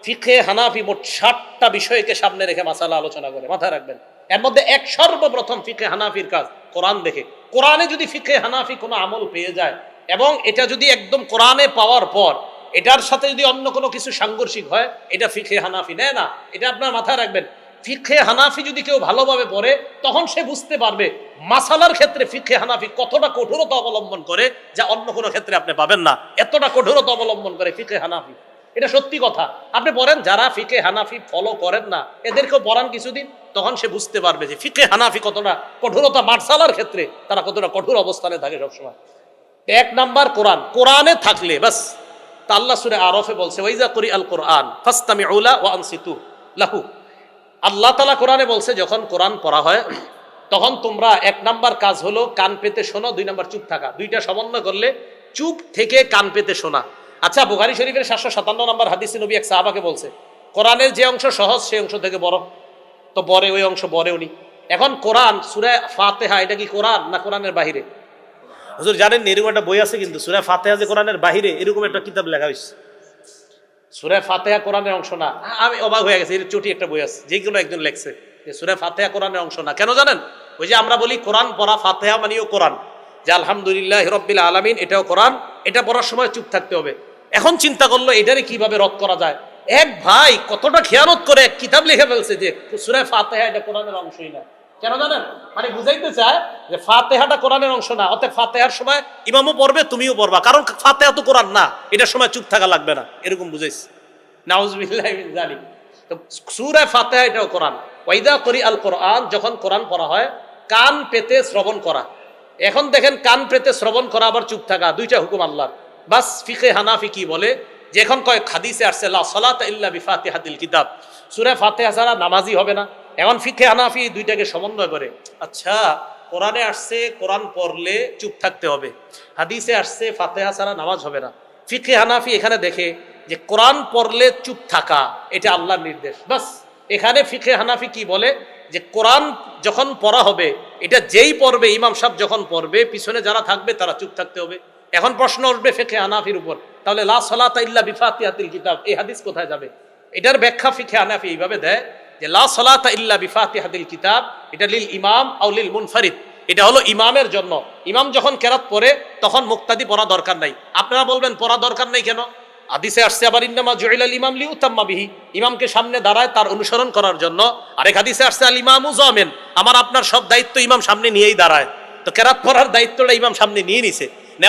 ফিকহে হানাফি মোট 60টা বিষয়কে সামনে রেখে মাসালা আলোচনা করে, মাথায় রাখবেন। এর মধ্যে সর্বপ্রথম ফিকহে হানাফির কাজ কোরআন দেখে। কোরআনে যদি ফিকহে হানাফি কোনো আমল পেয়ে যায় এবং এটা যদি একদম কোরআনে পাওয়ার পর এটার সাথে যদি অন্য কোনো কিছু সাংঘর্ষিক হয়, এটা ফিকহে হানাফি নেয় না। এটা আপনার মাথায় রাখবেন। ফিকহে হানাফি যদি কেউ ভালোভাবে পড়ে তখন সে বুঝতে পারবে মাসালার ক্ষেত্রে ফিকহে হানাফি কতটা কঠোরতা অবলম্বন করে, যা অন্য কোনো ক্ষেত্রে আপনি পাবেন না। এতটা কঠোরতা অবলম্বন করে ফিকহে হানাফি, এটা সত্যি কথা। আপনি পড়েন, যারা ফিকহে হানাফি ফলো করেন না এদেরকেও পড়ান কিছুদিন, তখন সে বুঝতে পারবে যে ফিকহে হানাফি কতটা কঠোরতা, মাসালার ক্ষেত্রে তারা কতটা কঠোর অবস্থানে থাকে সবসময়। এক নাম্বার কোরআন, কোরআনে থাকলে বাস। তা আল্লাহ সূরা আরফে বলছে ওয়াইজা করি আল কোরআন ফাসতামিউ লা ওয়া আনসিতু লাহু। আল্লাহ তাআলা কোরআনে বলছে যখন কোরআন পড়া হয় তখন তোমরা এক নাম্বার কাজ হলো কান পেতে শোনো, 2 নাম্বার চুপ থাকা। দুইটা সমন্বয় করলে চুপ থেকে কান পেতে শোনা। আচ্ছা, বুখারী শরীফের 757 নম্বর হাদিসে নবী এক সাহাবাকে বলছে কোরআনের যে অংশ সহজ সেই অংশ থেকে বড়, তো বরে ওই অংশ বরে উনি। এখন কোরআন সূরা ফাতিহা এটা কি কোরআন না কোরআনের বাহিরে? হুজুর জানেন এরকম একটা বই আছে কিন্তু, সূরা ফাতিহা যে কোরআনের বাহিরে, এরকম একটা কিতাব লেখা হয়েছে। সূরা ফাতিহা কোরআনের অংশ না। আমি অবাক হয়ে গেছি, এর চটি একটা বই আছে যে কোনো একজন লেখছে যে সূরা ফাতিহা কোরআনের অংশ না। কেন জানেন? ওই যে আমরা বলি কোরআন পড়া, ফাতিহা মানেও কোরআন, যে আলহামদুলিল্লাহি রাব্বিল আলামিন এটাও কোরআন, এটা পড়ার সময় চুপ থাকতে হবে। এখন চিন্তা করলো এটারে কিভাবে রদ করা যায়। এক ভাই কতটা খেয়ানত করে এক কিতাব লিখে ফেলছে যে সূরা ফাতিহা এটা কোরআনের অংশই না। কেন জানেন? মানে বুঝাইতে চায় যে ফাতিহাটা কোরআনের অংশ না, অতএব ফাতিহার সময় ইমামও পড়বে তুমিও পড়বা, কারণ ফাতিহা তো কোরআন না, এটার সময় চুপ থাকা লাগবে না, এরকম বুঝাইছে। নাউজুবিল্লাহি মিন যালিক। তো সূরা ফাতিহা এটাও কোরআন। ওয়াইদা করি আল কোরআন, যখন কোরআন পড়া হয় কান পেতে শ্রবণ করা। এখন দেখেন, কান পেতে শ্রবণ করা আবার চুপ থাকা, দুইটা হুকুম আল্লাহর। বাস ফিকহে হানাফি কি বলে যে এখন কয় হাদিসে আসছে লা সালাতা ইল্লা বিফাতিহাতিল কিতাব, সূরা ফাতিহা ছাড়া নামাজই হবে না। এখন ফিকহে হানাফি দুইটাকে সমন্বয় করে। আচ্ছা, কোরআনে আসছে কোরআন পড়লে চুপ থাকতে হবে, হাদিসে আসছে ফাতিহা ছাড়া নামাজ হবে না। ফিকহে হানাফি এখানে দেখে যে কোরআন পড়লে চুপ থাকা এটা আল্লাহর নির্দেশ। বাস এখানে ফিকহে হানাফি কি বলে যে কোরআন যখন পড়া হবে, এটা যেই পড়বে, ইমাম সাহেব যখন পড়বে পিছনে যারা থাকবে তারা চুপ থাকতে হবে। এখন প্রশ্ন উঠবে ফিকহে হানাফির উপর, তাহলে লা সালাতা ইল্লা বিফাতিহাতিল কিতাব এই হাদিস কোথায় যাবে? এটার ব্যাখ্যা ফিকহে হানাফি এইভাবে দেয় যে লা সালাতা ইল্লা বিফাতিহাতিল কিতাব এটা লিল ইমাম আও লিল মুনফারিদ, এটা হলো ইমামের জন্য। ইমাম যখন কেরাত পড়ে তখন মুক্তাদি পড়া দরকার নাই। আপনারা বলবেন পড়া দরকার নাই কেন? হাদিসে আসছে আবার ইন্নামা জুইলাল ইমাম লিউতাম্মা বিহি, ইমামকে সামনে দাঁড়ায় তার অনুসরণ করার জন্য। আরেক হাদিসে আসছে আল ইমামু জামিন, আমার আপনার সব দায়িত্ব ইমাম সামনে নিয়েই দাঁড়ায়। তো কেরাত পড়ার দায়িত্বটা ইমাম সামনে নিয়ে নিছে।